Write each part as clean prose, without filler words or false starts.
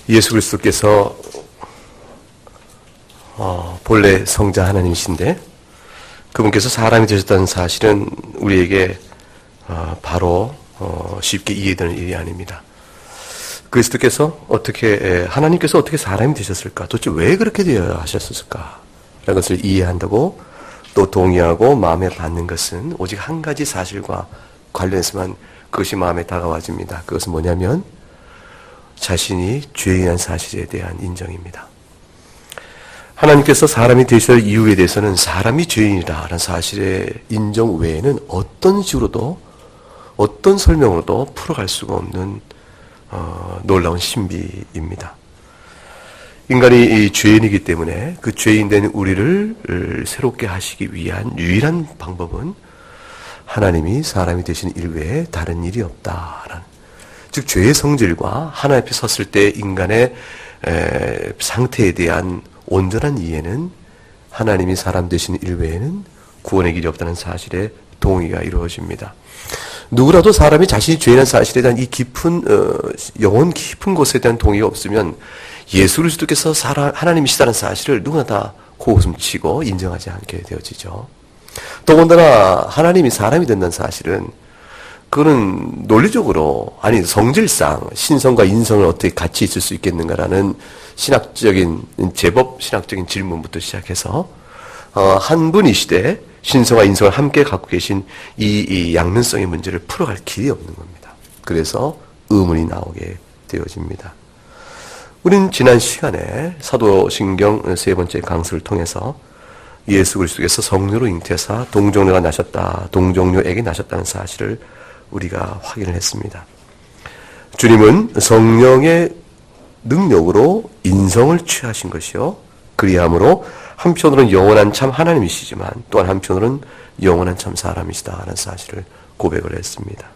예수 그리스도께서 본래 성자 하나님이신데 그분께서 사람이 되셨다는 사실은 우리에게 바로 쉽게 이해되는 일이 아닙니다. 그리스도께서 하나님께서 어떻게 사람이 되셨을까? 도대체 왜 그렇게 되어야 하셨을까? 라는 것을 이해한다고 또 동의하고 마음에 받는 것은 오직 한 가지 사실과 관련해서만 그것이 마음에 다가와집니다. 그것은 뭐냐면 자신이 죄인한 사실에 대한 인정입니다. 하나님께서 사람이 되실 이유에 대해서는 사람이 죄인이라는 사실의 인정 외에는 어떤 식으로도 어떤 설명으로도 풀어갈 수가 없는 놀라운 신비입니다. 인간이 죄인이기 때문에 그 죄인된 우리를 새롭게 하시기 위한 유일한 방법은 하나님이 사람이 되신 일 외에 다른 일이 없다라는, 즉 죄의 성질과 하나님 앞에 섰을 때 인간의 상태에 대한 온전한 이해는 하나님이 사람 되신 일 외에는 구원의 길이 없다는 사실에 동의가 이루어집니다. 누구라도 사람이 자신이 죄인한 사실에 대한 이 깊은 영혼 깊은 곳에 대한 동의가 없으면 예수 그리스도께서 하나님이시다는 사실을 누구나 다 고웃음치고 인정하지 않게 되어지죠. 더군다나 하나님이 사람이 된다는 사실은 그거는 논리적으로, 아니 성질상 신성과 인성을 어떻게 같이 있을 수 있겠는가라는 제법 신학적인 질문부터 시작해서 한 분이시되 신성과 인성을 함께 갖고 계신 이 양면성의 문제를 풀어갈 길이 없는 겁니다. 그래서 의문이 나오게 되어집니다. 우린 지난 시간에 사도신경 3번째 강수를 통해서 예수 그리스도께서 성령으로 잉태사 동정녀가 나셨다, 동정녀에게 나셨다는 사실을 우리가 확인을 했습니다. 주님은 성령의 능력으로 인성을 취하신 것이요, 그리함으로 한편으로는 영원한 참 하나님이시지만 또한 한편으로는 영원한 참 사람이시다라는 사실을 고백을 했습니다.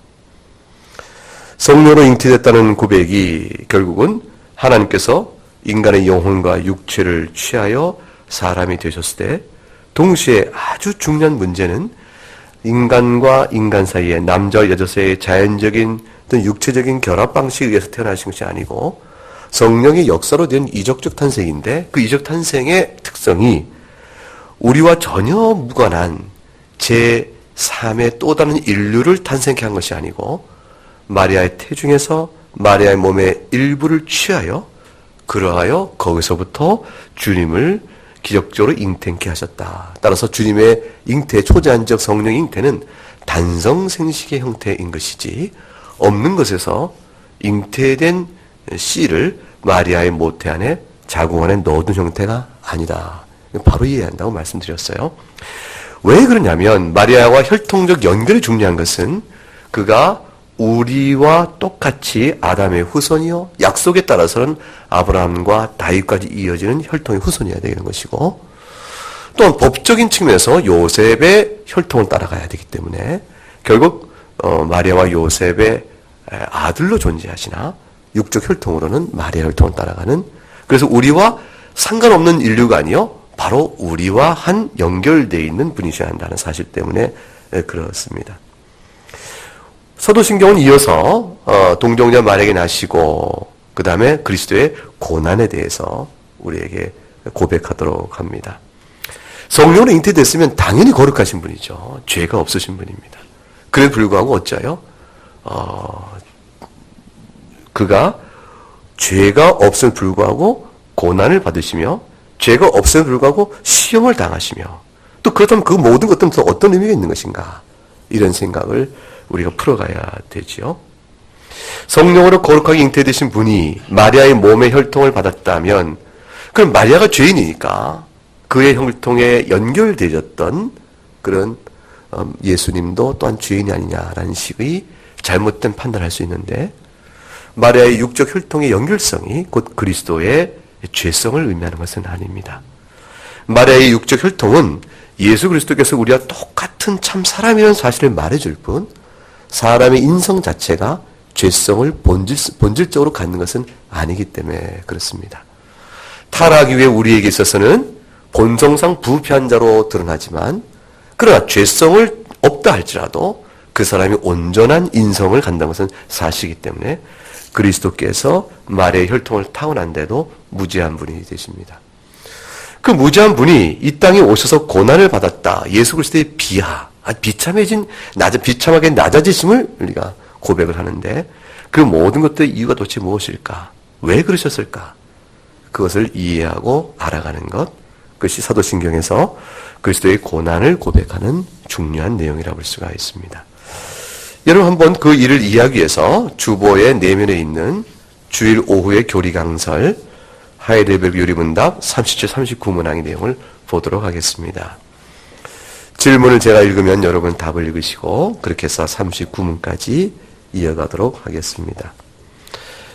성령으로 잉태됐다는 고백이 결국은 하나님께서 인간의 영혼과 육체를 취하여 사람이 되셨을 때 동시에 아주 중요한 문제는 인간과 인간 사이에 남자와 여자 사이의 자연적인 어떤 육체적인 결합 방식에 의해서 태어나신 것이 아니고 성령의 역사로 된 이적적 탄생인데, 그 이적 탄생의 특성이 우리와 전혀 무관한 제3의 또 다른 인류를 탄생케 한 것이 아니고 마리아의 태중에서 마리아의 몸의 일부를 취하여 그러하여 거기서부터 주님을 기적적으로 잉태케 하셨다. 따라서 주님의 잉태, 초자연적 성령 잉태는 단성생식의 형태인 것이지 없는 것에서 잉태된 씨를 마리아의 모태 안에 자궁 안에 넣어둔 형태가 아니다. 바로 이해한다고 말씀드렸어요. 왜 그러냐면 마리아와 혈통적 연결이 중요한 것은 그가 우리와 똑같이 아담의 후손이요, 약속에 따라서는 아브라함과 다윗까지 이어지는 혈통의 후손이어야 되는 것이고, 또한 법적인 측면에서 요셉의 혈통을 따라가야 되기 때문에 결국 마리아와 요셉의 아들로 존재하시나 육적 혈통으로는 마리아 혈통을 따라가는, 그래서 우리와 상관없는 인류가 아니요 바로 우리와 한 연결되어 있는 분이셔야 한다는 사실 때문에 그렇습니다. 사도신경은 이어서 동정녀 마리아에게 나시고 그 다음에 그리스도의 고난에 대해서 우리에게 고백하도록 합니다. 성령으로 잉태됐으면 당연히 거룩하신 분이죠. 죄가 없으신 분입니다. 그래도 불구하고 어쩌요? 그가 죄가 없음에 불구하고 고난을 받으시며 죄가 없음에 불구하고 시험을 당하시며, 또 그렇다면 그 모든 것들은 또 어떤 의미가 있는 것인가, 이런 생각을 우리가 풀어가야 되지요. 성령으로 거룩하게 잉태되신 분이 마리아의 몸의 혈통을 받았다면 그럼 마리아가 죄인이니까 그의 혈통에 연결되었던 그런 예수님도 또한 죄인이 아니냐라는 식의 잘못된 판단을 할 수 있는데, 마리아의 육적 혈통의 연결성이 곧 그리스도의 죄성을 의미하는 것은 아닙니다. 마리아의 육적 혈통은 예수 그리스도께서 우리와 똑같은 참 사람이라는 사실을 말해줄 뿐 사람의 인성 자체가 죄성을 본질적으로 갖는 것은 아니기 때문에 그렇습니다. 타락 이후에 우리에게 있어서는 본성상 부패한 자로 드러나지만, 그러나 죄성을 없다 할지라도 그 사람이 온전한 인성을 갖는다는 것은 사실이기 때문에 그리스도께서 마리아의 혈통을 타고난데도 무지한 분이 되십니다. 그 무지한 분이 이 땅에 오셔서 고난을 받았다. 예수 그리스도의 비하, 비참하게 낮아지심을 우리가 고백을 하는데 그 모든 것들의 이유가 도대체 무엇일까? 왜 그러셨을까? 그것을 이해하고 알아가는 것, 그것이 사도신경에서 그리스도의 고난을 고백하는 중요한 내용이라고 볼 수가 있습니다. 여러분 한번 그 일을 이해하기 위해서 주보의 내면에 있는 주일 오후의 교리 강설 하이델베르그 요리문답 37, 39문항의 내용을 보도록 하겠습니다. 질문을 제가 읽으면 여러분 답을 읽으시고 그렇게 해서 39문까지 이어가도록 하겠습니다.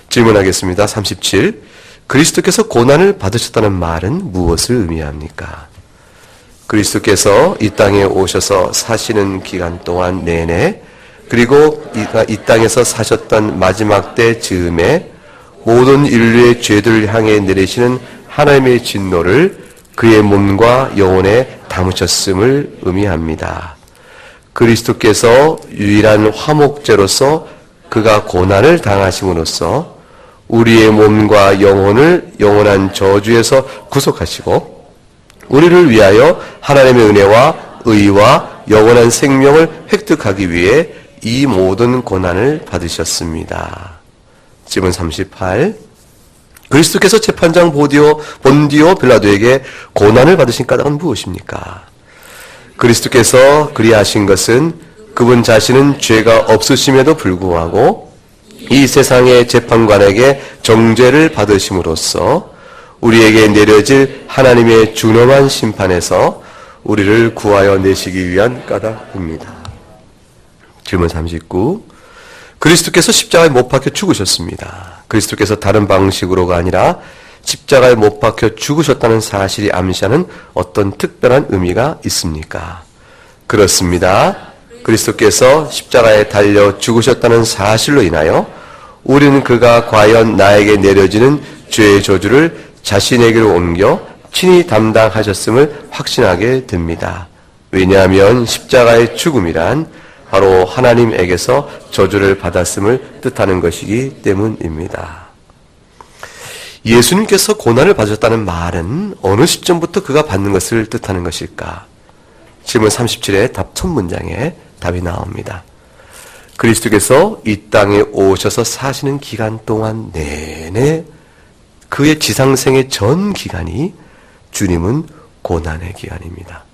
질문하겠습니다. 37. 그리스도께서 고난을 받으셨다는 말은 무엇을 의미합니까? 그리스도께서 이 땅에 오셔서 사시는 기간 동안 내내 그리고 이 땅에서 사셨던 마지막 때 즈음에 모든 인류의 죄들을 향해 내리시는 하나님의 진노를 그의 몸과 영혼에 담으셨음을 의미합니다. 그리스도께서 유일한 화목제로서 그가 고난을 당하심으로써 우리의 몸과 영혼을 영원한 저주에서 구속하시고 우리를 위하여 하나님의 은혜와 의와 영원한 생명을 획득하기 위해 이 모든 고난을 받으셨습니다. 질문 38. 그리스도께서 재판장 본디오 빌라도에게 고난을 받으신 까닭은 무엇입니까? 그리스도께서 그리하신 것은 그분 자신은 죄가 없으심에도 불구하고 이 세상의 재판관에게 정죄를 받으심으로써 우리에게 내려질 하나님의 준엄한 심판에서 우리를 구하여 내시기 위한 까닭입니다. 질문 39. 그리스도께서 십자가에 못 박혀 죽으셨습니다. 그리스도께서 다른 방식으로가 아니라 십자가에 못 박혀 죽으셨다는 사실이 암시하는 어떤 특별한 의미가 있습니까? 그렇습니다. 그리스도께서 십자가에 달려 죽으셨다는 사실로 인하여 우리는 그가 과연 나에게 내려지는 죄의 저주를 자신에게로 옮겨 친히 담당하셨음을 확신하게 됩니다. 왜냐하면 십자가의 죽음이란 바로 하나님에게서 저주를 받았음을 뜻하는 것이기 때문입니다. 예수님께서 고난을 받으셨다는 말은 어느 시점부터 그가 받는 것을 뜻하는 것일까? 질문 37의 답 첫 문장에 답이 나옵니다. 그리스도께서 이 땅에 오셔서 사시는 기간 동안 내내 그의 지상생의 전 기간이 주님은 고난의 기간입니다.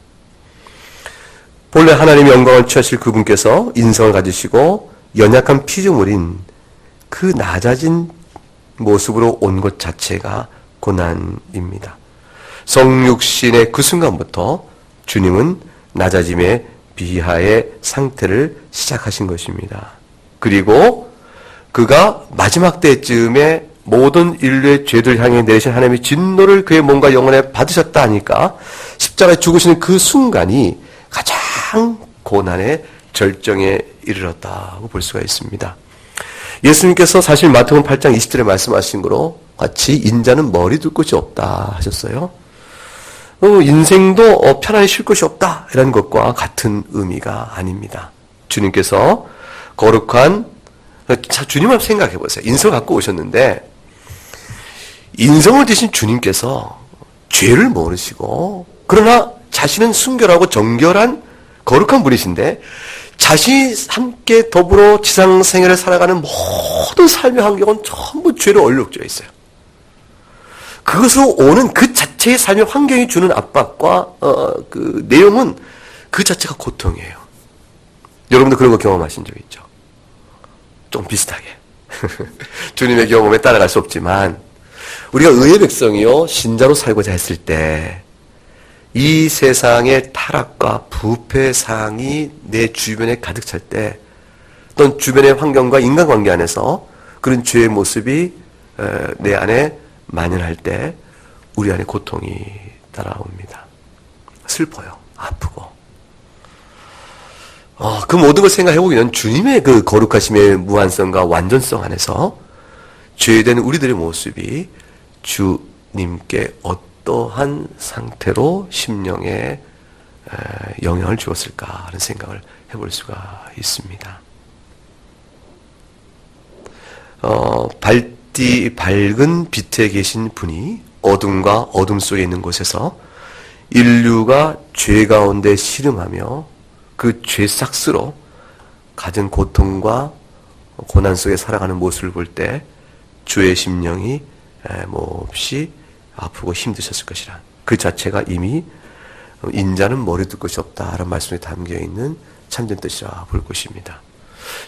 본래 하나님의 영광을 취하실 그분께서 인성을 가지시고 연약한 피조물인 그 낮아진 모습으로 온 것 자체가 고난입니다. 성육신의 그 순간부터 주님은 낮아짐의 비하의 상태를 시작하신 것입니다. 그리고 그가 마지막 때쯤에 모든 인류의 죄를 향해 내리신 하나님의 진노를 그의 몸과 영혼에 받으셨다 하니까 십자가에 죽으시는 그 순간이 가장 고난의 절정에 이르렀다고 볼 수가 있습니다. 예수님께서 사실 마태복음 8장 20절에 말씀하신 거로 같이 인자는 머리 둘 곳이 없다 하셨어요. 인생도 편안히 쉴 곳이 없다 이런 것과 같은 의미가 아닙니다. 주님께서 거룩한 주님을 생각해 보세요. 인성을 갖고 오셨는데 인성을 드신 주님께서 죄를 모르시고 그러나 자신은 순결하고 정결한 거룩한 분이신데 자신이 함께 더불어 지상생애를 살아가는 모든 삶의 환경은 전부 죄로 얼룩져 있어요. 그것으로 오는 그 자체의 삶의 환경이 주는 압박과 그 내용은 그 자체가 고통이에요. 여러분도 그런 거 경험하신 적 있죠? 좀 비슷하게. 주님의 경험에 따라갈 수 없지만 우리가 의의 백성이요 신자로 살고자 했을 때 이 세상의 타락과 부패상이 내 주변에 가득 찰 때 또는 주변의 환경과 인간관계 안에서 그런 죄의 모습이 내 안에 만연할 때 우리 안에 고통이 따라옵니다. 슬퍼요. 아프고. 그 모든 걸 생각해보면 주님의 그 거룩하심의 무한성과 완전성 안에서 죄된 우리들의 모습이 주님께 어떠한 상태로 심령에 영향을 주었을까 하는 생각을 해볼 수가 있습니다. 밝은 빛에 계신 분이 어둠과 어둠 속에 있는 곳에서 인류가 죄 가운데 씨름하며 그 죄 삭스로 가진 고통과 고난 속에 살아가는 모습을 볼 때 주의 심령이 몹시 아프고 힘드셨을 것이라. 그 자체가 이미 인자는 머리 둘 것이 없다라는 말씀에 담겨있는 참된 뜻이라 볼 것입니다.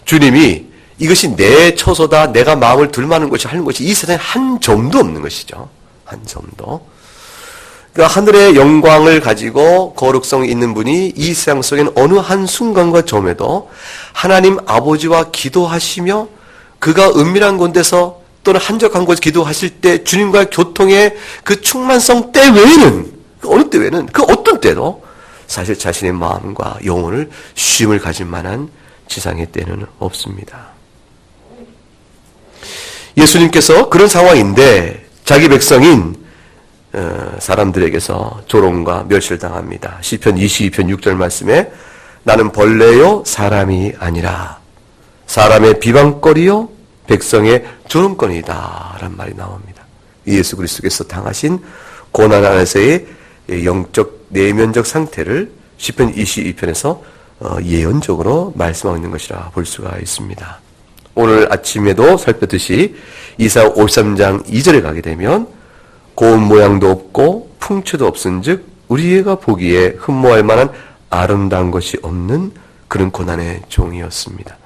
주님이 이것이 내 처소다, 내가 마음을 둘만한 것이 하는 것이 이 세상에 한 점도 없는 것이죠. 한 점도. 그러니까 하늘의 영광을 가지고 거룩성이 있는 분이 이 세상 속에는 어느 한 순간과 점에도 하나님 아버지와 기도하시며 그가 은밀한 곳에서 또는 한적한 곳에서 기도하실 때 주님과의 교통의 그 충만성 때 외에는, 어느 때 외에는, 그 어떤 때도 사실 자신의 마음과 영혼을 쉼을 가질 만한 지상의 때는 없습니다. 예수님께서 그런 상황인데 자기 백성인 사람들에게서 조롱과 멸시를 당합니다. 시편 22편 6절 말씀에 나는 벌레요 사람이 아니라 사람의 비방거리요 백성의 조롱거리이다 라는 말이 나옵니다. 예수 그리스도께서 당하신 고난 안에서의 영적 내면적 상태를 시편 22편에서 예언적으로 말씀하고 있는 것이라 볼 수가 있습니다. 오늘 아침에도 살폈듯이 이사야 53장 2절에 가게 되면 고운 모양도 없고 풍채도 없은즉 우리가 보기에 흠모할 만한 아름다운 것이 없는 그런 고난의 종이었습니다.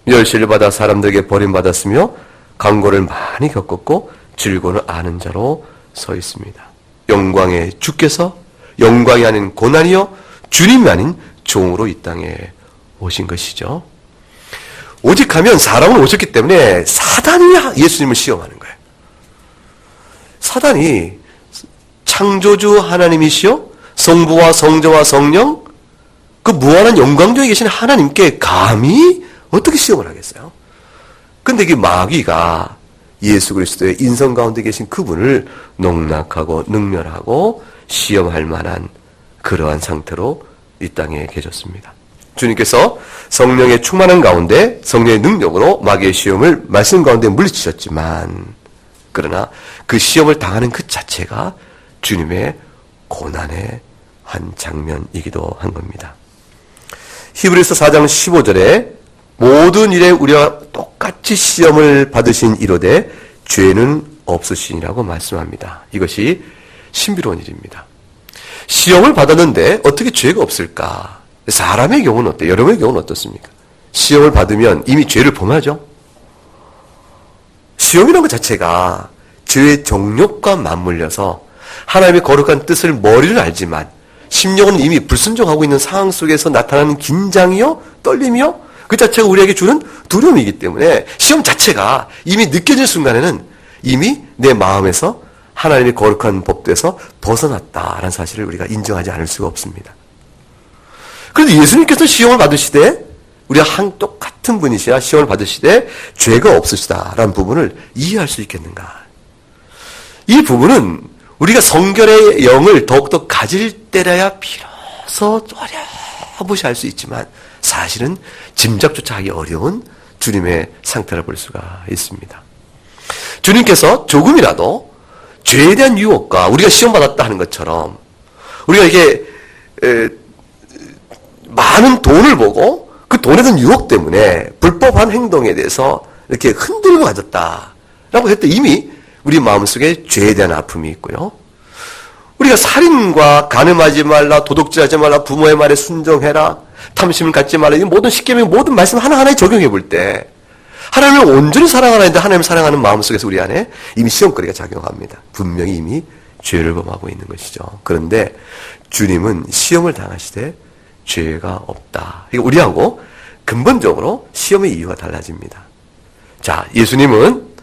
멸시를 받아 사람들에게 버림받았으며 강고를 많이 겪었고 즐거움을 아는 자로 서 있습니다. 영광의 주께서 영광이 아닌 고난이요 주님이 아닌 종으로 이 땅에 오신 것이죠. 오직 하면 사람은 오셨기 때문에 사단이 예수님을 시험하는 거예요. 사단이 창조주 하나님이시요 성부와 성자와 성령 그 무한한 영광 중에 계신 하나님께 감히 어떻게 시험을 하겠어요? 근데 이게 마귀가 예수 그리스도의 인성 가운데 계신 그분을 농락하고 능멸하고 시험할 만한 그러한 상태로 이 땅에 계셨습니다. 주님께서 성령의 충만한 가운데 성령의 능력으로 마귀의 시험을 말씀 가운데 물리치셨지만 그러나 그 시험을 당하는 그 자체가 주님의 고난의 한 장면이기도 한 겁니다. 히브리서 4장 15절에 모든 일에 우리와 똑같이 시험을 받으신 이로되 죄는 없으시니라고 말씀합니다. 이것이 신비로운 일입니다. 시험을 받았는데 어떻게 죄가 없을까? 사람의 경우는 어때요? 여러분의 경우는 어떻습니까? 시험을 받으면 이미 죄를 범하죠? 시험이라는 것 자체가 죄의 정욕과 맞물려서 하나님의 거룩한 뜻을 머리를 알지만 심령은 이미 불순종하고 있는 상황 속에서 나타나는 긴장이요, 떨림이요, 그 자체가 우리에게 주는 두려움이기 때문에 시험 자체가 이미 느껴질 순간에는 이미 내 마음에서 하나님의 거룩한 법도에서 벗어났다라는 사실을 우리가 인정하지 않을 수가 없습니다. 그런데 예수님께서 시험을 받으시되 우리가 똑같은 분이시라 시험을 받으시되 죄가 없으시다라는 부분을 이해할 수 있겠는가? 이 부분은 우리가 성결의 영을 더욱더 가질 때라야 비로소 어렴풋이 알 수 있지만 사실은 짐작조차 하기 어려운 주님의 상태를 볼 수가 있습니다. 주님께서 조금이라도 죄에 대한 유혹과 우리가 시험받았다 하는 것처럼 우리가 이게 많은 돈을 보고 그 돈에 대한 유혹 때문에 불법한 행동에 대해서 이렇게 흔들림을 가졌다라고 했을 때 이미 우리 마음속에 죄에 대한 아픔이 있고요. 우리가 살인과 간음하지 말라, 도둑질하지 말라, 부모의 말에 순종해라, 탐심을 갖지 말라, 이 모든 십계명 모든 말씀 하나하나에 적용해 볼 때 하나님을 온전히 사랑하는데 하나님을 사랑하는 마음속에서 우리 안에 이미 시험거리가 작용합니다. 분명히 이미 죄를 범하고 있는 것이죠. 그런데 주님은 시험을 당하시되 죄가 없다. 이거 우리하고 근본적으로 시험의 이유가 달라집니다. 자, 예수님은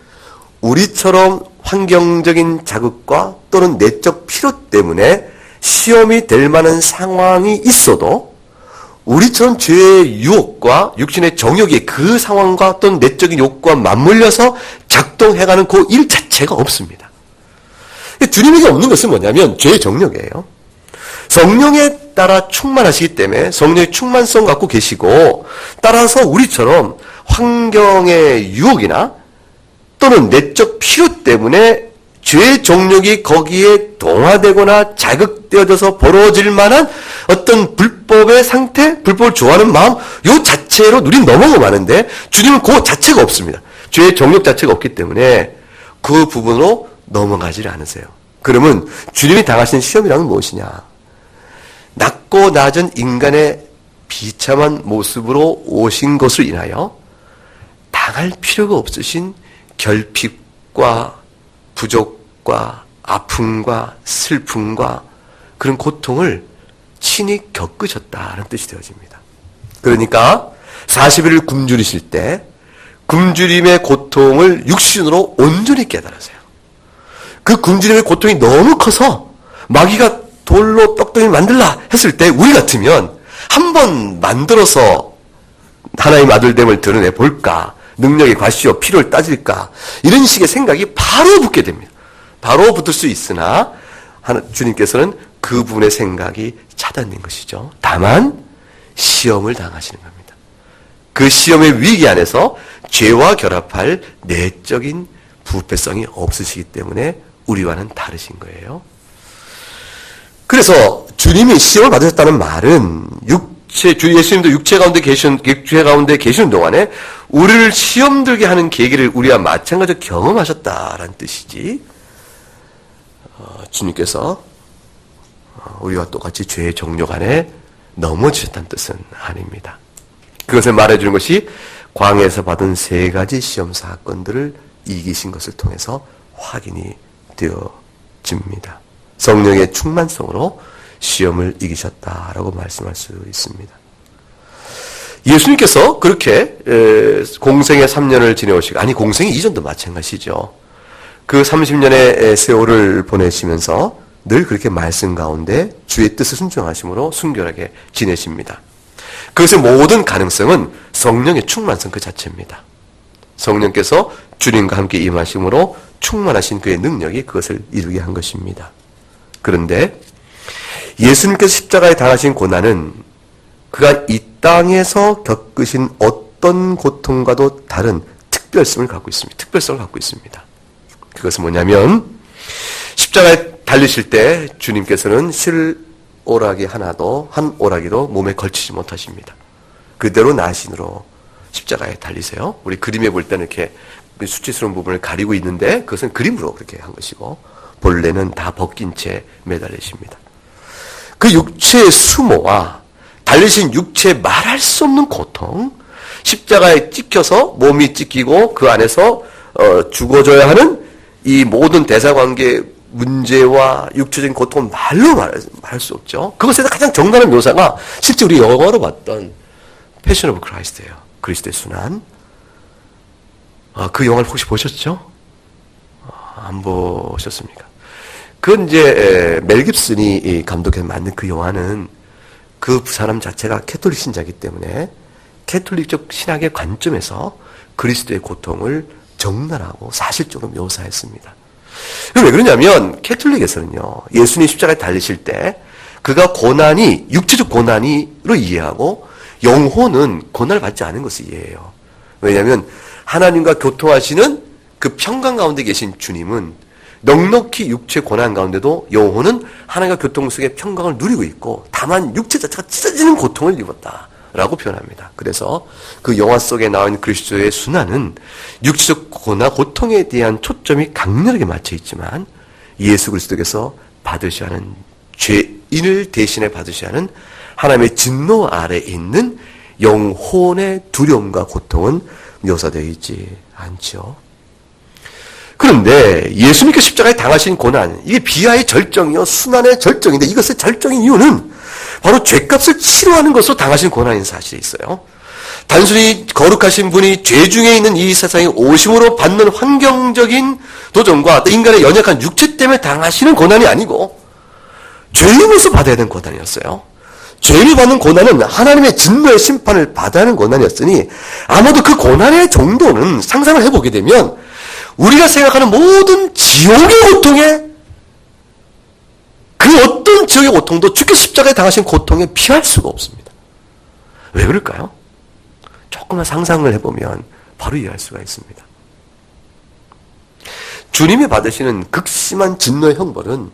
우리처럼 환경적인 자극과 또는 내적 필요 때문에 시험이 될 만한 상황이 있어도 우리처럼 죄의 유혹과 육신의 정욕이 그 상황과 또는 내적인 욕구와 맞물려서 작동해가는 그 일 자체가 없습니다. 주님에게 없는 것은 뭐냐면 죄의 정욕이에요. 성령에 따라 충만하시기 때문에 성령의 충만성 갖고 계시고 따라서 우리처럼 환경의 유혹이나 또는 내적 필요 때문에 죄의 정욕이 거기에 동화되거나 자극되어져서 벌어질 만한 어떤 불법의 상태, 불법을 좋아하는 마음, 요 자체로 우린 넘어가면 하는데 주님은 그 자체가 없습니다. 죄의 정욕 자체가 없기 때문에 그 부분으로 넘어가지 않으세요. 그러면 주님이 당하신 시험이란 무엇이냐? 낮고 낮은 인간의 비참한 모습으로 오신 것을 인하여 당할 필요가 없으신 결핍과 부족과 아픔과 슬픔과 그런 고통을 친히 겪으셨다는 뜻이 되어집니다. 그러니까 40일을 굶주리실 때 굶주림의 고통을 육신으로 온전히 깨달으세요. 그 굶주림의 고통이 너무 커서 마귀가 돌로 떡덩이 만들라 했을 때 우리 같으면 한번 만들어서 하나님 아들됨을 드러내 볼까? 능력의 과시요 필요를 따질까? 이런 식의 생각이 바로 붙게 됩니다. 바로 붙을 수 있으나 주님께서는 그 부분의 생각이 차단된 것이죠. 다만 시험을 당하시는 겁니다. 그 시험의 위기 안에서 죄와 결합할 내적인 부패성이 없으시기 때문에 우리와는 다르신 거예요. 그래서 주님이 시험을 받으셨다는 말은 예수님도 육체 가운데 계시는 동안에 우리를 시험 들게 하는 계기를 우리와 마찬가지로 경험하셨다라는 뜻이지, 주님께서 우리와 똑같이 죄의 정욕 안에 넘어지셨다는 뜻은 아닙니다. 그것을 말해주는 것이 광야에서 받은 3가지 시험 사건들을 이기신 것을 통해서 확인이 되어집니다. 성령의 충만성으로 시험을 이기셨다라고 말씀할 수 있습니다. 예수님께서 그렇게 공생의 3년을 지내오시고, 아니 공생 이전도 마찬가지죠. 그 30년의 세월을 보내시면서 늘 그렇게 말씀 가운데 주의 뜻을 순종하심으로 순결하게 지내십니다. 그것의 모든 가능성은 성령의 충만성 그 자체입니다. 성령께서 주님과 함께 임하심으로 충만하신 그의 능력이 그것을 이루게 한 것입니다. 그런데 예수님께서 십자가에 당하신 고난은 그가 이 땅에서 겪으신 어떤 고통과도 다른 특별성을 갖고 있습니다. 특별성을 갖고 있습니다. 그것은 뭐냐면 십자가에 달리실 때 주님께서는 실오라기 한 오라기도 몸에 걸치지 못하십니다. 그대로 나신으로 십자가에 달리세요. 우리 그림에 볼 때는 이렇게 수치스러운 부분을 가리고 있는데 그것은 그림으로 그렇게 한 것이고 본래는 다 벗긴 채 매달리십니다. 그 육체의 수모와 달리신 육체의 말할 수 없는 고통, 십자가에 찍혀서 몸이 찢기고 그 안에서 죽어져야 하는 이 모든 대사관계 문제와 육체적인 고통은 말로 말할 수 없죠. 그것에 가장 정당한 묘사가 실제 우리 영화로 봤던 패션 오브 크라이스트예요. 그리스도의 순환. 그 영화를 혹시 보셨죠? 안 보셨습니까? 그건 이제 멜 깁슨이 감독해서 만든 그 영화는 그 사람 자체가 캐톨릭 신자이기 때문에 캐톨릭적 신학의 관점에서 그리스도의 고통을 적나라하고 사실적으로 묘사했습니다. 왜 그러냐면 캐톨릭에서는요, 예수님 십자가에 달리실 때 그가 고난이 육체적 고난으로 이해하고 영혼은 고난을 받지 않은 것을 이해해요. 왜냐하면 하나님과 교통하시는 그 평강 가운데 계신 주님은 넉넉히 육체 고난 가운데도 영혼은 하나님과 교통 속의 평강을 누리고 있고 다만 육체 자체가 찢어지는 고통을 입었다라고 표현합니다. 그래서 그 영화 속에 나온 그리스도의 순환은 육체적 고통에 대한 초점이 강렬하게 맞춰 있지만 예수 그리스도께서 받으셔야 하는 죄인을 대신해 받으셔야 하는 하나님의 진노 아래에 있는 영혼의 두려움과 고통은 묘사되어 있지 않죠. 그런데 예수님께 십자가에 당하신 고난, 이게 비하의 절정이요 순환의 절정인데 이것의 절정인 이유는 바로 죄값을 치료하는 것으로 당하신 고난인 사실이 있어요. 단순히 거룩하신 분이 죄 중에 있는 이 세상에 오심으로 받는 환경적인 도전과 인간의 연약한 육체 때문에 당하시는 고난이 아니고 죄인으로서 받아야 되는 고난이었어요. 죄를 받는 고난은 하나님의 진노의 심판을 받아야 하는 고난이었으니 아마도 그 고난의 정도는 상상을 해보게 되면 우리가 생각하는 모든 지옥의 고통에 그 어떤 지옥의 고통도 주께 십자가에 당하신 고통에 피할 수가 없습니다. 왜 그럴까요? 조금만 상상을 해보면 바로 이해할 수가 있습니다. 주님이 받으시는 극심한 진노의 형벌은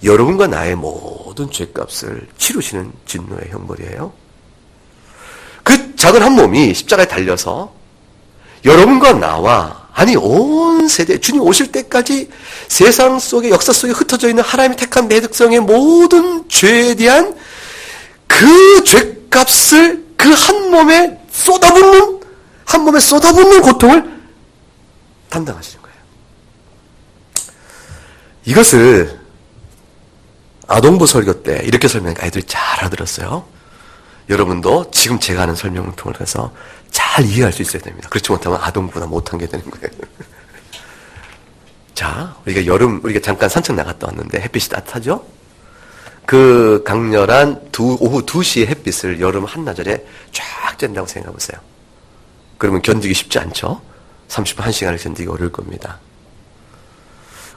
여러분과 나의 모든 죄값을 치르시는 진노의 형벌이에요. 그 작은 한 몸이 십자가에 달려서 여러분과 나와, 아니 온 세대, 주님 오실 때까지 세상 속에, 역사 속에 흩어져 있는 하나님의 택한 백성의 모든 죄에 대한 그 죄값을 그 한 몸에 쏟아붓는 고통을 담당하시는 거예요. 이것을 아동부 설교 때 이렇게 설명하니까 아이들이 잘 알아들었어요. 여러분도 지금 제가 하는 설명을 통해서 잘 이해할 수 있어야 됩니다. 그렇지 못하면 아동부나 못한 게 되는 거예요. 자, 우리가 잠깐 산책 나갔다 왔는데 햇빛이 따뜻하죠? 그 강렬한 오후 2시의 햇빛을 여름 한나절에 쫙 쬐는다고 생각해 보세요. 그러면 견디기 쉽지 않죠? 30분, 1시간을 견디기 어려울 겁니다.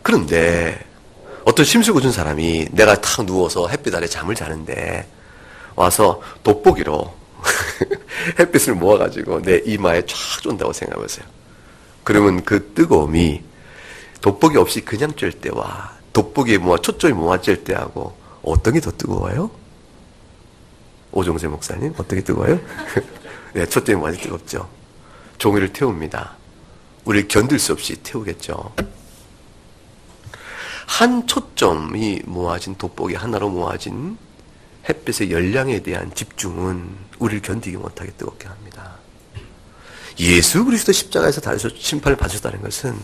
그런데 어떤 심술궂은 사람이 내가 탁 누워서 햇빛 아래 잠을 자는데 와서 돋보기로 햇빛을 모아가지고 내 이마에 쫙 쫀다고 생각해보세요. 그러면 그 뜨거움이 돋보기 없이 그냥 쬐 때와 돋보기에 초점이 모아 쬐 때하고 어떤 게 더 뜨거워요? 오종세 목사님, 어떻게 뜨거워요? 네, 초점이 많이 뜨겁죠. 종이를 태웁니다. 우리를 견딜 수 없이 태우겠죠. 한 초점이 모아진 돋보기 하나로 모아진 햇빛의 열량에 대한 집중은 우리를 견디지 못하게 뜨겁게 합니다. 예수 그리스도 십자가에서 달려서 심판을 받으셨다는 것은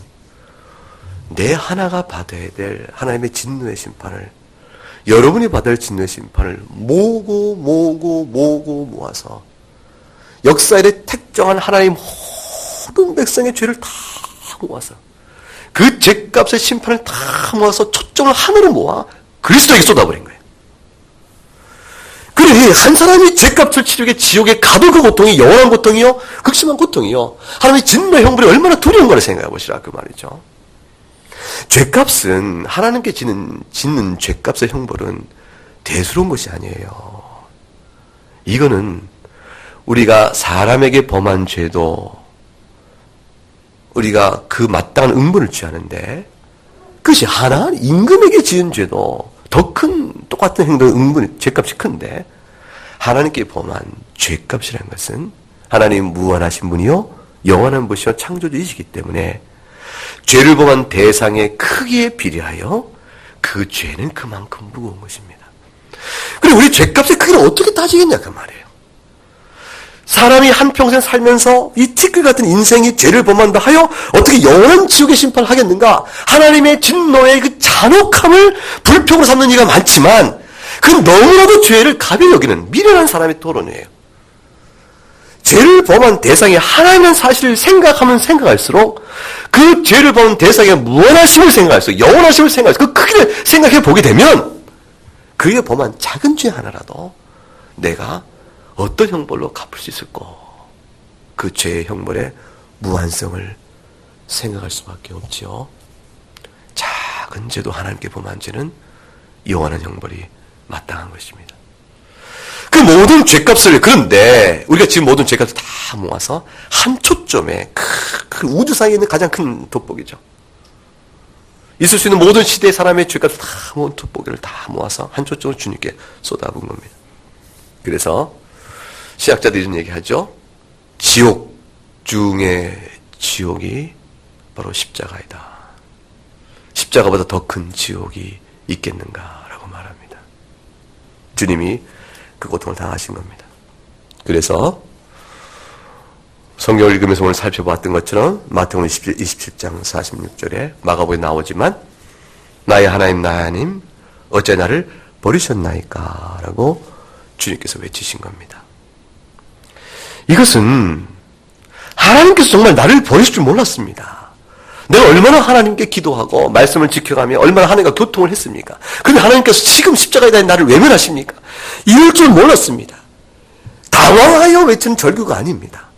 내 하나가 받아야 될 하나님의 진노의 심판을, 여러분이 받을 진노의 심판을 모아서 역사에 택정한 하나님 모든 백성의 죄를 다 모아서 그 죄값의 심판을 다 모아서 초점을 하늘로 모아 그리스도에게 쏟아버린 거예요. 그래, 한 사람이 죄값을 치르게 지옥에 가도 그 고통이 영원한 고통이요, 극심한 고통이요, 하나님의 진노의 형벌이 얼마나 두려운 거를 생각해 보시라 그 말이죠. 죄값은 하나님께 짓는 죄값의 형벌은 대수로운 것이 아니에요. 이거는 우리가 사람에게 범한 죄도 우리가 그 마땅한 응분을 취하는데, 그것이 하나 임금에게 지은 죄도 더 큰 똑같은 행동의 응분, 죄값이 큰데, 하나님께 범한 죄값이라는 것은 하나님 무한하신 분이요 영원한 분이요 창조주이시기 때문에 죄를 범한 대상의 크기에 비례하여 그 죄는 그만큼 무거운 것입니다. 그리고 우리 죄값의 크기를 어떻게 따지겠냐 그 말이에요. 사람이 한평생 살면서 이 티끌 같은 인생이 죄를 범한다 하여 어떻게 영원한 지옥의 심판을 하겠는가? 하나님의 진노의 그 잔혹함을 불평으로 삼는 이가 많지만 그 너무나도 죄를 가벼이 여기는 미련한 사람의 토론이에요. 죄를 범한 대상이 하나님의 사실을 생각하면 생각할수록 그 죄를 범한 대상의 무한하심을 생각할수록 영원하심을 생각할수록 그 크기를 생각해 보게 되면 그에 범한 작은 죄 하나라도 내가 어떤 형벌로 갚을 수 있을까? 그 죄의 형벌의 무한성을 생각할 수밖에 없지요. 작은 죄도 하나님께 범한 죄는 영원한 형벌이 마땅한 것입니다. 그 모든 죄값을, 그런데 우리가 지금 모든 죄값을 다 모아서 한 초점에 그 우주상에 있는 가장 큰 돋보기죠. 있을 수 있는 모든 시대의 사람의 죄값을 다 모은 돋보기를 다 모아서 한 초점으로 주님께 쏟아부은 겁니다. 그래서 신학자들이 이런 얘기하죠. 지옥 중에 지옥이 바로 십자가이다. 십자가보다 더 큰 지옥이 있겠는가라고 말합니다. 주님이 그 고통을 당하신 겁니다. 그래서 성경을 읽으면서 오늘 살펴봤던 것처럼 마태복음 27장 46절에 마가복음에 나오지만 나의 하나님 어째 나를 버리셨나이까 라고 주님께서 외치신 겁니다. 이것은 하나님께서 정말 나를 버리실 줄 몰랐습니다. 내가 얼마나 하나님께 기도하고 말씀을 지켜가며 얼마나 하나님과 교통을 했습니까? 그런데 하나님께서 지금 십자가에 달린 나를 외면하십니까? 이럴 줄 몰랐습니다. 당황하여 외친 절규가 아닙니다.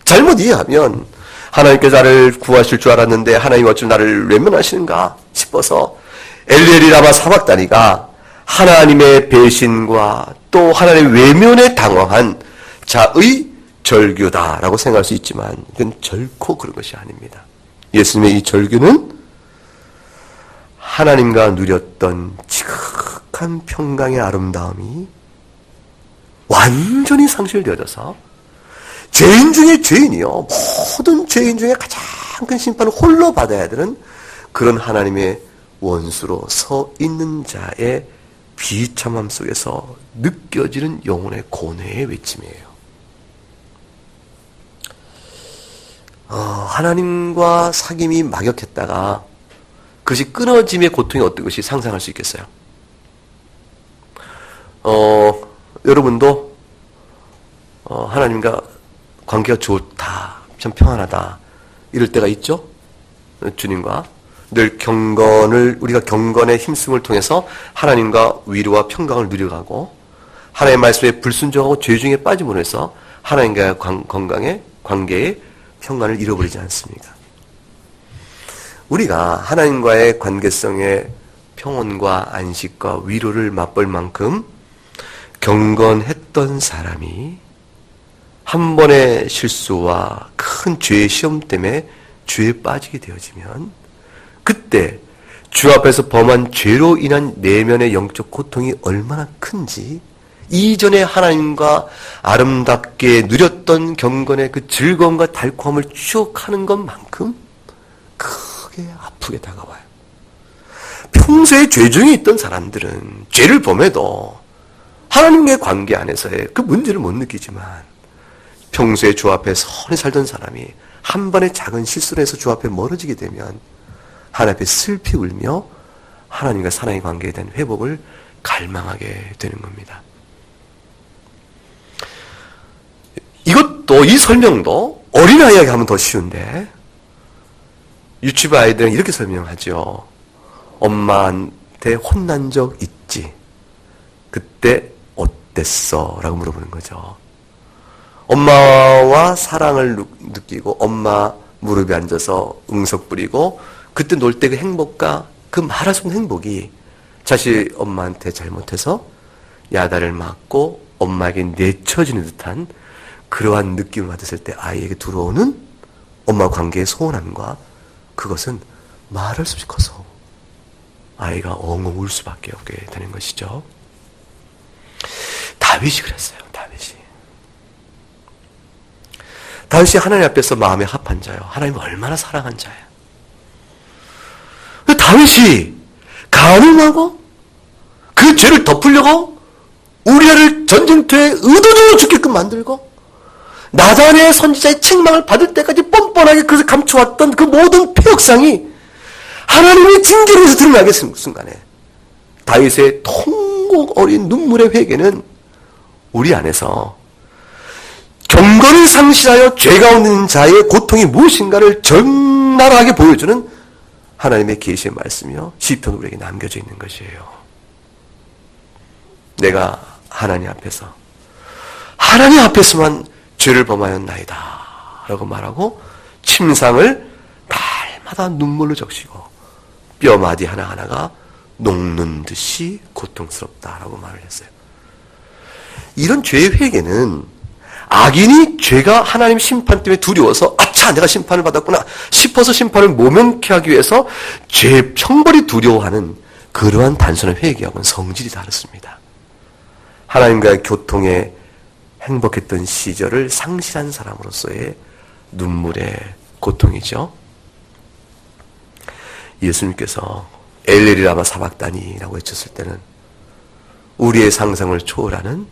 잘못 이해하면 하나님께서 나를 구하실 줄 알았는데 하나님 어쩜 나를 외면하시는가 싶어서 엘리엘이 라마 사박다니가 하나님의 배신과 또 하나님의 외면에 당황한 자의 절규다라고 생각할 수 있지만 이건 결코 그런 것이 아닙니다. 예수님의 이 절규는 하나님과 누렸던 지극한 평강의 아름다움이 완전히 상실되어져서 죄인 중에 죄인이요, 모든 죄인 중에 가장 큰 심판을 홀로 받아야 되는 그런 하나님의 원수로 서 있는 자의 비참함 속에서 느껴지는 영혼의 고뇌의 외침이에요. 하나님과 사귐이 막역했다가 그것이 끊어짐의 고통이 어떤 것이 상상할 수 있겠어요? 여러분도 하나님과 관계가 좋다, 참 평안하다 이럴 때가 있죠? 주님과 늘 우리가 경건의 힘쓰음을 통해서 하나님과 위로와 평강을 누려가고 하나님의 말씀에 불순종하고 죄 중에 빠짐으로 해서 하나님과의 관계의 평강을 잃어버리지 않습니까? 우리가 하나님과의 관계성의 평온과 안식과 위로를 맛볼 만큼 경건했던 사람이 한 번의 실수와 큰 죄의 시험 때문에 죄에 빠지게 되어지면 그때 주 앞에서 범한 죄로 인한 내면의 영적 고통이 얼마나 큰지 이전에 하나님과 아름답게 누렸던 경건의 그 즐거움과 달콤함을 추억하는 것만큼 크게 아프게 다가와요. 평소에 죄 중에 있던 사람들은 죄를 범해도 하나님과의 관계 안에서의 그 문제를 못 느끼지만 평소에 주 앞에 선히 살던 사람이 한 번의 작은 실수를 해서 주 앞에 멀어지게 되면 하나님 앞에 슬피 울며 하나님과 사랑의 관계에 대한 회복을 갈망하게 되는 겁니다. 이 설명도 어린아이에게 하면 더 쉬운데 유치부 아이들은 이렇게 설명하죠. 엄마한테 혼난 적 있지? 그때 어땠어? 라고 물어보는 거죠. 엄마와 사랑을 느끼고 엄마 무릎에 앉아서 응석 부리고 그때 놀 때 그 행복과 그 말할 수 없는 행복이 사실 엄마한테 잘못해서 야단을 맞고 엄마에게 내쳐지는 듯한 그러한 느낌을 받았을 때 아이에게 들어오는 엄마 관계의 소원함과 그것은 말할 수 없이 커서 아이가 엉엉 울 수밖에 없게 되는 것이죠. 다윗이 그랬어요. 다윗이 하나님 앞에서 마음에 합한 자요. 하나님을 얼마나 사랑한 자예요. 다윗이 가늠하고 그 죄를 덮으려고 우리아를 전쟁터에 의도적으로 죽게끔 만들고 나단의 선지자의 책망을 받을 때까지 뻔뻔하게 그것을 감춰왔던 그 모든 폐역상이 하나님의 징계로서 드러나게 순간에 다윗의 통곡 어린 눈물의 회개는 우리 안에서 경건을 상실하여 죄가 없는 자의 고통이 무엇인가를 적나라하게 보여주는 하나님의 계시의 말씀이요 시편 우리에게 남겨져 있는 것이에요. 내가 하나님 앞에서만 죄를 범하였나이다 라고 말하고 침상을 날마다 눈물로 적시고 뼈마디 하나하나가 녹는 듯이 고통스럽다라고 말을 했어요. 이런 죄의 회개는 악인이 죄가 하나님 심판 때문에 두려워서 아차 내가 심판을 받았구나 싶어서 심판을 모면케 하기 위해서 죄의 형벌이 두려워하는 그러한 단순한 회개하고는 성질이 다릅니다. 하나님과의 교통에 행복했던 시절을 상실한 사람으로서의 눈물의 고통이죠. 예수님께서 엘레리 라마 사박다니라고 외쳤을 때는 우리의 상상을 초월하는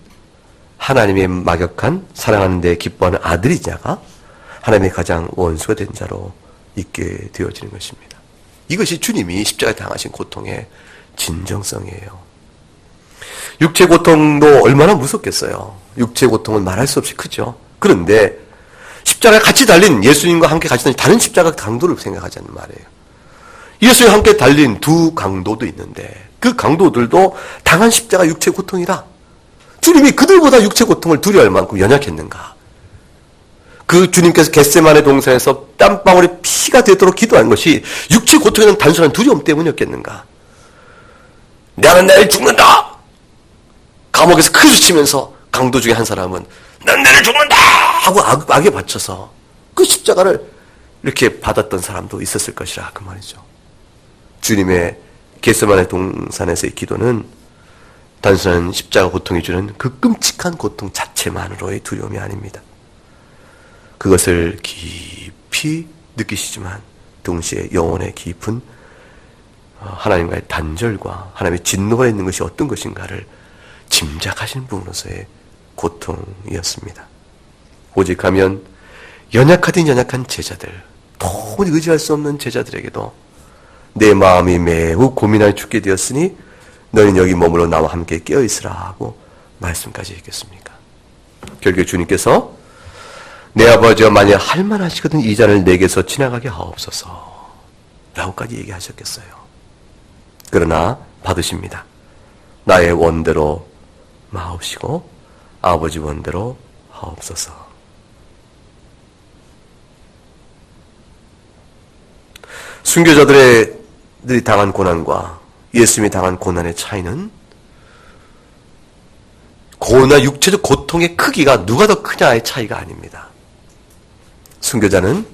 하나님의 막역한 사랑하는 데 기뻐하는 아들이자가 하나님의 가장 원수가 된 자로 있게 되어지는 것입니다. 이것이 주님이 십자가에 당하신 고통의 진정성이에요. 육체 고통도 얼마나 무섭겠어요. 육체 고통은 말할 수 없이 크죠. 그런데 십자가에 같이 달린 예수님과 함께 같이 달린 다른 십자가 강도를 생각하자는 말이에요. 예수님과 함께 달린 두 강도도 있는데 그 강도들도 당한 십자가 육체 고통이라 주님이 그들보다 육체 고통을 두려워할 만큼 연약했는가? 그 주님께서 겟세마네 동산에서 땀방울이 피가 되도록 기도한 것이 육체 고통에는 단순한 두려움 때문이었겠는가? 나는 내일 죽는다! 감옥에서 크게 소치면서 강도 중에 한 사람은 난 내일 죽는다! 하고 악에 바쳐서 그 십자가를 이렇게 받았던 사람도 있었을 것이라 그 말이죠. 주님의 겟세마네 동산에서의 기도는 단순한 십자가 고통이 주는 그 끔찍한 고통 자체만으로의 두려움이 아닙니다. 그것을 깊이 느끼시지만 동시에 영혼의 깊은 하나님과의 단절과 하나님의 진노가 있는 것이 어떤 것인가를 짐작하시는 부분으로서의 고통이었습니다. 오직 하면 연약하든 연약한 제자들, 도무지 의지할 수 없는 제자들에게도 내 마음이 매우 고민하여 죽게 되었으니 너희는 여기 머물러 나와 함께 깨어있으라 하고 말씀까지 했겠습니까? 결국 주님께서 내 아버지가 만약 할만하시거든 이 잔을 내게서 지나가게 하옵소서 라고까지 얘기하셨겠어요. 그러나 받으십니다. 나의 원대로 마옵시고 아버지 원대로 하옵소서. 순교자들이 당한 고난과 예수님이 당한 고난의 차이는 육체적 고통의 크기가 누가 더 크냐의 차이가 아닙니다. 순교자는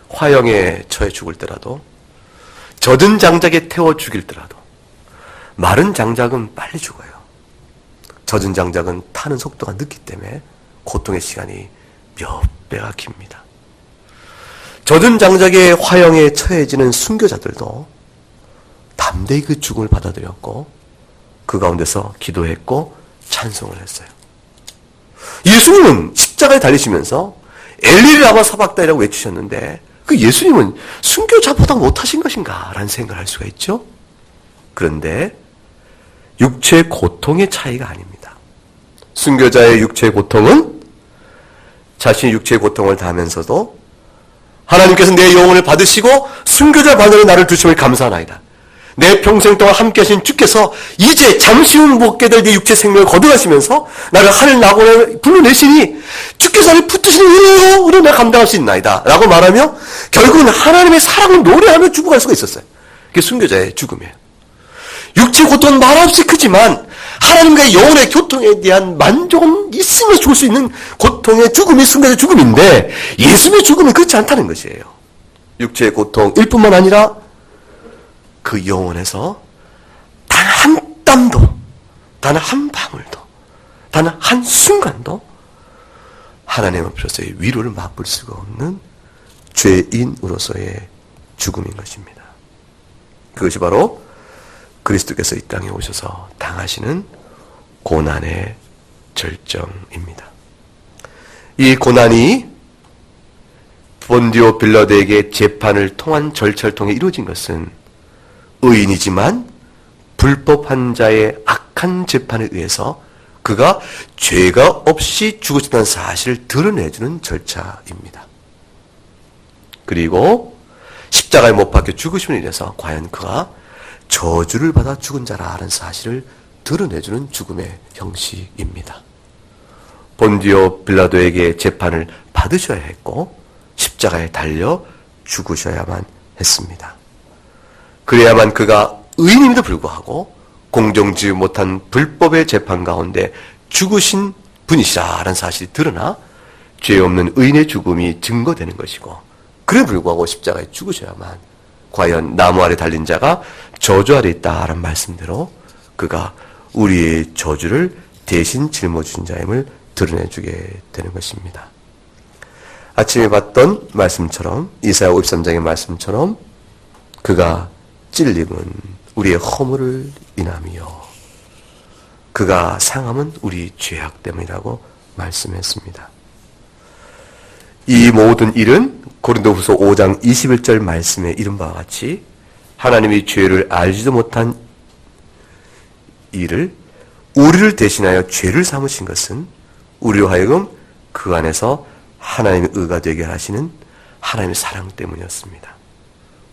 화형에 처해 죽을 때라도, 젖은 장작에 태워 죽일더라도, 마른 장작은 빨리 죽어요. 젖은 장작은 타는 속도가 늦기 때문에 고통의 시간이 몇 배가 깁니다. 젖은 장작의 화형에 처해지는 순교자들도 담대히 그 죽음을 받아들였고 그 가운데서 기도했고 찬송을 했어요. 예수님은 십자가에 달리시면서 엘리 라마 사박다이라고 외치셨는데 그 예수님은 순교자보다 못하신 것인가 라는 생각을 할 수가 있죠. 그런데 육체의 고통의 차이가 아닙니다. 순교자의 육체의 고통은 자신의 육체의 고통을 다하면서도 하나님께서 내 영혼을 받으시고 순교자 반으로 나를 두심을 감사하나이다. 내 평생 동안 함께 하신 주께서 이제 잠시 후 못 깨달 내 육체 생명을 거둬가시면서 나를 하늘 낙원에 불러내시니 주께서 나를 붙드시는 은혜로 내가 감당할 수 있나이다 라고 말하며 결국은 하나님의 사랑을 노래하며 죽어갈 수가 있었어요. 그게 순교자의 죽음이에요. 육체 고통은 말없이 크지만 하나님과의 영혼의 교통에 대한 만족은 있으면 죽을 수 있는 고통의 죽음이 순교자의 죽음인데 예수님의 죽음은 그렇지 않다는 것이에요. 육체의 고통일 뿐만 아니라 그 영혼에서 단 한 땀도, 단 한 방울도, 단 한 순간도 하나님 앞에서의 위로를 맛볼 수가 없는 죄인으로서의 죽음인 것입니다. 그것이 바로 그리스도께서 이 땅에 오셔서 당하시는 고난의 절정입니다. 이 고난이 본디오 빌라도에게 재판을 통한 절차를 통해 이루어진 것은 의인이지만 불법한 자의 악한 재판에 의해서 그가 죄가 없이 죽었다는 사실을 드러내주는 절차입니다. 그리고 십자가에 못 박혀 죽으심으로 인해서 과연 그가 저주를 받아 죽은 자라는 사실을 드러내주는 죽음의 형식입니다. 본디오 빌라도에게 재판을 받으셔야 했고 십자가에 달려 죽으셔야만 했습니다. 그래야만 그가 의인임에도 불구하고 공정지 못한 불법의 재판 가운데 죽으신 분이시라는 사실이 드러나 죄 없는 의인의 죽음이 증거되는 것이고 그래 불구하고 십자가에 죽으셔야만 과연 나무 아래 달린 자가 저주 아래 있다라는 말씀대로 그가 우리의 저주를 대신 짊어진 자임을 드러내주게 되는 것입니다. 아침에 봤던 말씀처럼 이사야 53장의 말씀처럼 그가 찔림은 우리의 허물을 인함이요 그가 상함은 우리 죄악 때문이라고 말씀했습니다. 이 모든 일은 고린도후서 5장 21절 말씀에 이른 바와 같이 하나님이 죄를 알지도 못한 일을 우리를 대신하여 죄를 삼으신 것은 우리로 하여금 그 안에서 하나님의 의가 되게 하시는 하나님의 사랑 때문이었습니다.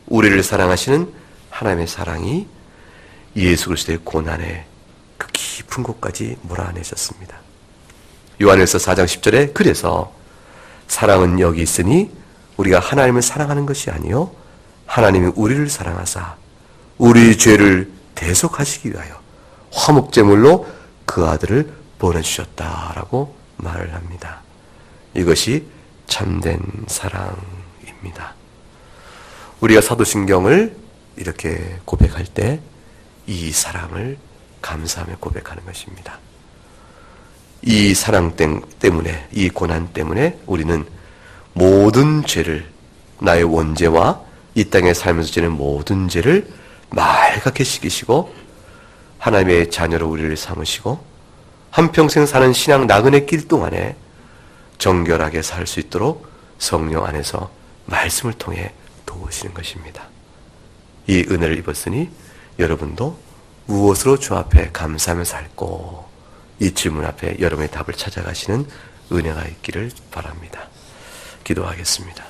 우리를 사랑하시는 하나님의 사랑이 예수 그리스도의 고난의 그 깊은 곳까지 몰아내셨습니다. 요한일서 4장 10절에 그래서 사랑은 여기 있으니 우리가 하나님을 사랑하는 것이 아니요 하나님이 우리를 사랑하사 우리 죄를 대속하시기 위하여 화목제물로 그 아들을 보내주셨다라고 말을 합니다. 이것이 참된 사랑입니다. 우리가 사도신경을 이렇게 고백할 때 이 사랑을 감사하며 고백하는 것입니다. 이 사랑 때문에, 이 고난 때문에 우리는 모든 죄를, 나의 원죄와 이 땅에 살면서 지는 모든 죄를 말갛게 씻기시고 하나님의 자녀로 우리를 삼으시고 한평생 사는 신앙 나그네 길 동안에 정결하게 살 수 있도록 성령 안에서 말씀을 통해 도우시는 것입니다. 이 은혜를 입었으니 여러분도 무엇으로 주 앞에 감사하며 살고, 이 질문 앞에 여러분의 답을 찾아가시는 은혜가 있기를 바랍니다. 기도하겠습니다.